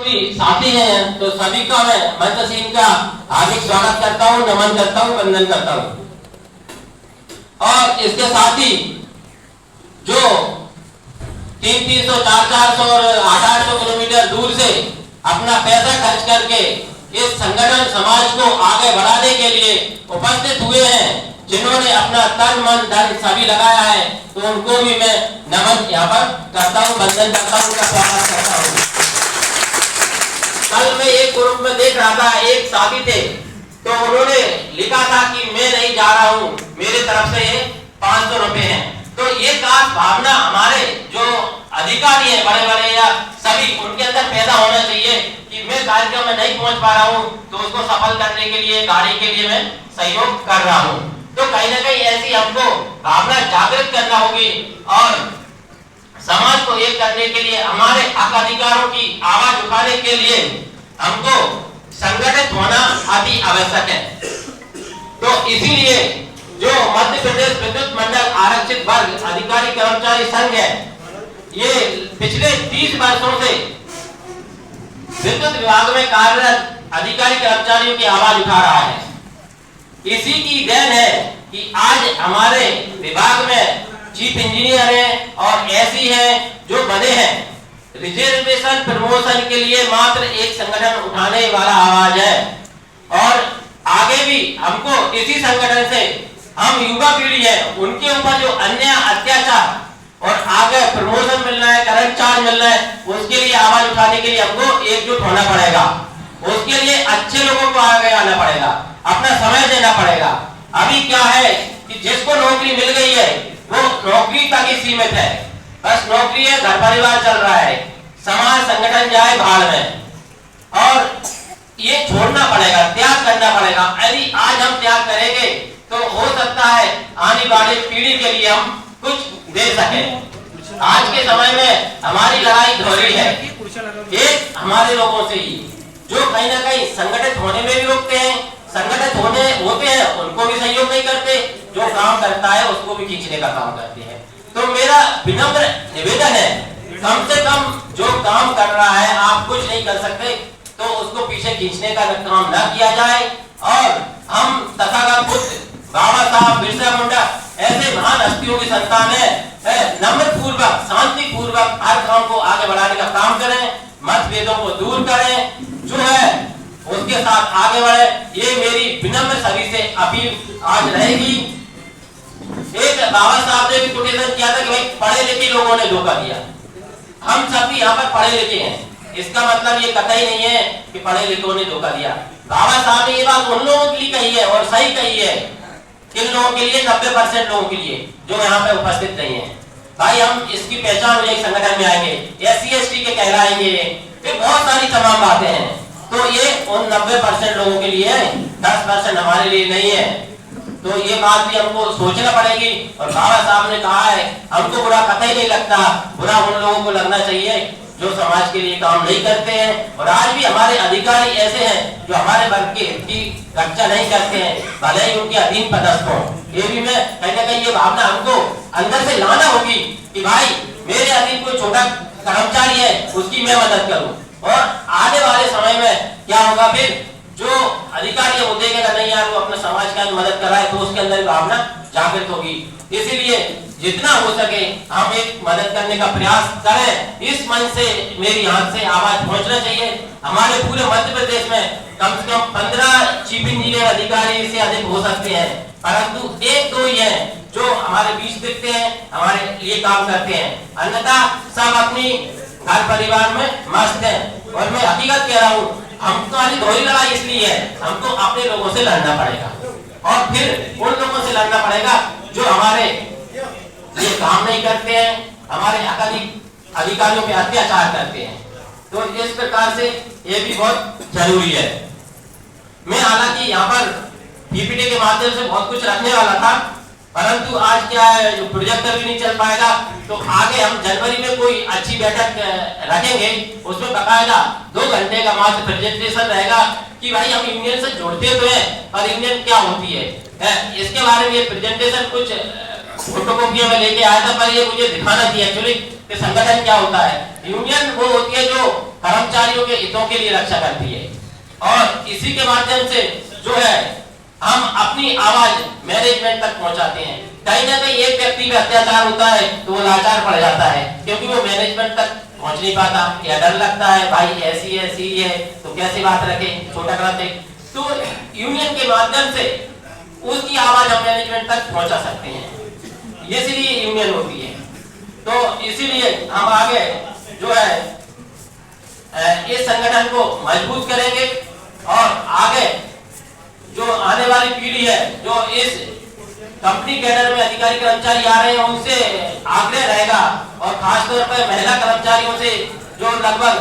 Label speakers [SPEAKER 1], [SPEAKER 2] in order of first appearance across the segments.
[SPEAKER 1] साथी हैं तो सभी का मैं मंच से इनका हार्दिक स्वागत करता हूँ, नमन करता हूँ, वंदन करता हूँ। और इसके साथ ही जो 300, 400 और 800 किलोमीटर दूर से अपना पैसा खर्च करके इस संगठन समाज को आगे बढ़ाने के लिए उपस्थित हुए हैं, जिन्होंने अपना तन मन धन सभी लगाया है, तो उनको भी मैं नमन यहाँ पर करता हूँ, वंदन करता हूँ, उनका स्वागत करता हूँ। कल मैं एक ग्रुप में देख रहा था, एक साथी थे, तो उन्होंने लिखा था कि मैं नहीं जा रहा हूँ, मेरी तरफ से ये 500 रुपए हैं। तो ये खास भावना हमारे जो अधिकारी हैं बड़े बड़े या सभी, उनके अंदर पैदा होना चाहिए कि मैं कार्यक्रम में नहीं पहुंच पा रहा हूँ तो उसको सफल करने के लिए, गाड़ी के लिए मैं सहयोग कर रहा हूँ। तो कहीं ना कहीं ऐसी हमको भावना जागृत करना होगी और समाज को एक करने के लिए, हमारे हक अधिकारों की आवाज उठाने के लिए हमको संगठित होना अति आवश्यक है। तो इसीलिए जो मध्य प्रदेश विद्युत मंडल आरक्षित वर्ग अधिकारी कर्मचारी संघ है, ये पिछले 30 वर्षों से विद्युत विभाग में कार्यरत अधिकारी कर्मचारियों की आवाज उठा रहा है। इसी की देन है कि आज हमारे विभाग में चीफ इंजीनियर हैं और ऐसी हैं जो बने हैं। रिजर्वेशन प्रमोशन के लिए मात्र एक संगठन उठाने वाला आवाज है और आगे भी हमको इसी संगठन से, हम युवा पीढ़ी है, उनके ऊपर जो अन्याय अत्याचार और आगे प्रमोशन मिल रहा है, करंट चार्ज मिल रहा है, उसके लिए आवाज उठाने के लिए हमको एकजुट होना पड़ेगा। उसके लिए अच्छे लोगों को आगे आना पड़ेगा, अपना समय देना पड़ेगा। अभी क्या है कि जिसको नौकरी मिल गई है वो नौकरी तक ही सीमित है, बस नौकरी है, घर परिवार चल रहा है, समाज संगठन जाए भाड़ में, और ये छोड़ना पड़ेगा, त्याग करना पड़ेगा। यदि आज हम त्याग करेंगे तो हो सकता है आने वाली पीढ़ी के लिए हम कुछ दे सकें। आज के समय में हमारी लड़ाई दोहरी है, एक हमारे लोगों से ही जो कहीं ना कहीं संगठित होने में भी रोकते हैं, संगठित होते हैं उनको भी सहयोग नहीं करते, जो काम करता है उसको भी खींचने का काम करते हैं। तो मेरा विनम्र निवेदन है, कम से कम जो काम कर रहा है, आप कुछ नहीं कर सकते तो उसको पीछे खींचने का काम न किया जाए। और हम तथागत बुद्ध, बाबा साहब, बिरसा मुंडा ऐसे महान हस्तियों की संतान है, नम्र पूर्वक, शांति पूर्वक हर काम को आगे बढ़ाने का काम करें, मतभेदों को दूर करें, जो है उसके साथ आगे बढ़े। ये मेरी विनम्र सभी से अपील आज रहेगी। एक बाबा साहब ने भी कोटेशन किया था कि भाई पढ़े लिखे लोगों ने धोखा दिया। हम सब भी यहाँ पर पढ़े लिखे हैं, इसका मतलब ये कतई नहीं है कि पढ़े लिखों ने धोखा दिया। बाबा साहब ने ये बात उन लोगों के लिए कही है और सही कही है, किन लोगों के लिए, 90% लोगों के लिए जो यहाँ पे उपस्थित नहीं है। भाई हम इसकी पहचान हो जाएगी, संगठन में आएंगे, SC/ST के कहलाएंगे, ये बहुत सारी तमाम बातें हैं। तो ये उन 90% लोगों के लिए है, 10% हमारे लिए नहीं है। तो ये बात भी हमको सोचना पड़ेगी। और बाबा साहब ने कहा है, हमको बुरा कतई नहीं लगता, बुरा उन लोगों को लगना चाहिए जो समाज के लिए काम नहीं करते हैं। और आज भी हमारे अधिकारी ऐसे हैं जो हमारे वर्ग के हित की रक्षा नहीं करते हैं, भले ही उनके अधीन पदस्थ हो। ये भी मैं कहीं ना कहीं ये भावना हमको अंदर से लाना होगी कि भाई मेरे अधीन कोई छोटा कर्मचारी है, उसकी मैं मदद करूं। और आने वाले समय में क्या होगा, फिर जो अधिकारी वो देखेगा नहीं यार वो अपने समाज का मदद कर रहा है, तो उसके अंदर भावना जागृत होगी। इसीलिए जितना हो सके हम एक मदद करने का प्रयास करें। इस मंच से मेरी हाथ से आवाज पहुंचना चाहिए। हमारे पूरे मध्य प्रदेश में कम से कम 15 चीफ इंजीनियर अधिकारी से अधिक हो सकते हैं, परंतु 1-2 ही हैं जो हमारे बीच दिखते हैं, हमारे लिए काम करते हैं। अन्यथा सब अपनी घर परिवार में मस्त है। और मैं हकीकत कह रहा हूँ, हमको आज दोहरी लड़ाई इसलिए है, हमको अपने लोगों से लड़ना पड़ेगा और फिर उन लोगों से लड़ना पड़ेगा जो हमारे लिए काम नहीं करते हैं, हमारे अधिकारियों पे अत्याचार करते हैं। तो इस प्रकार से ये भी बहुत जरूरी है। मैं हालांकि यहाँ पर PPT के माध्यम से बहुत कुछ रखने वाला था, परंतु आज क्या है, जो प्रोजेक्टर भी नहीं चल पाएगा, तो आगे हम जनवरी में कोई अच्छी बैठक रखेंगे, उसमें बकायदा 2 घंटे का मात्र प्रेजेंटेशन रहेगा कि भाई हम यूनियन से जुड़ते तो हैं, और यूनियन क्या होती है, इसके बारे में ये प्रेजेंटेशन कुछ फोटोकॉपी में लेके आया था, पर ये मुझे दिखाना चाहिए एक्चुअली कि संगठन क्या होता है। यूनियन वो होती है जो कर्मचारियों के हितों के लिए रक्षा करती है। और इसी के माध्यम से जो है हम अपनी आवाज मैनेजमेंट तक पहुंचाते हैं। कहीं ना कहीं एक व्यक्ति पे अत्याचार होता है तो वो लाचार पड़ जाता है, क्योंकि वो मैनेजमेंट तक पहुंच नहीं पाता, या डर लगता है भाई ऐसी है तो कैसे बात रखे, छोटा कराते। तो यूनियन के माध्यम से उसकी आवाज हम मैनेजमेंट तक पहुंचा सकते हैं, इसीलिए यूनियन होती है। तो इसीलिए हम आगे जो है इस संगठन को मजबूत करेंगे और आगे जो आने वाली पीढ़ी है, जो इस कंपनी कैडर में अधिकारी कर्मचारी आ रहे हैं, उनसे आग्रह रहेगा, और खासतौर पर महिला कर्मचारियों से जो लगभग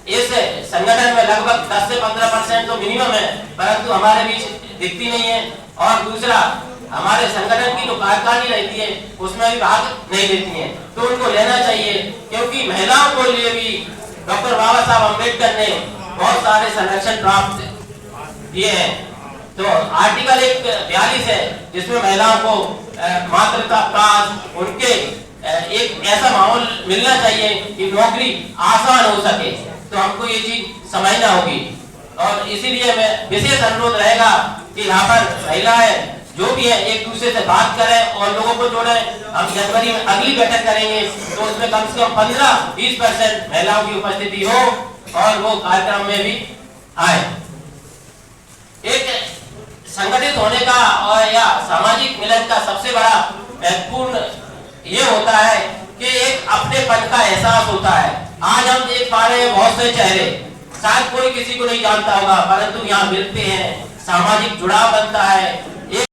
[SPEAKER 1] इस संगठन में लगभग 10 से 15% तो मिनिमम है, परंतु हमारे बीच दिखती नहीं है। और दूसरा, हमारे संगठन की जो कार्यकारिणी रहती है उसमें भी भाग नहीं लेती है, तो उनको लेना चाहिए, क्योंकि महिलाओं को लिए भी डॉक्टर बाबा साहब अम्बेडकर ने बहुत सारे संरक्षण प्राप्त किए हैं। तो आर्टिकल 42 है जिसमें महिलाओं को मातृत्व प्राप्त उनके एक ऐसा माहौल मिलना चाहिए कि नौकरी आसान हो सके, तो हमको ये चीज समझना होगी। और इसीलिए मैं विशेष अनुरोध रहेगा कि यहाँ पर महिलाएं जो भी है एक दूसरे से बात करें और लोगों को जोड़ें। हम जनवरी में अगली बैठक करेंगे तो उसमें कम से कम 15-20% महिलाओं की उपस्थिति हो और वो कार्यक्रम में भी आए। एक संगठित होने का और या सामाजिक मिलन का सबसे बड़ा महत्वपूर्ण ये होता है कि एक अपनेपन का एहसास होता है। आज हम देख पा रहे हैं बहुत से चेहरे, शायद कोई किसी को नहीं जानता होगा, परंतु यहाँ मिलते हैं, सामाजिक जुड़ाव बनता है,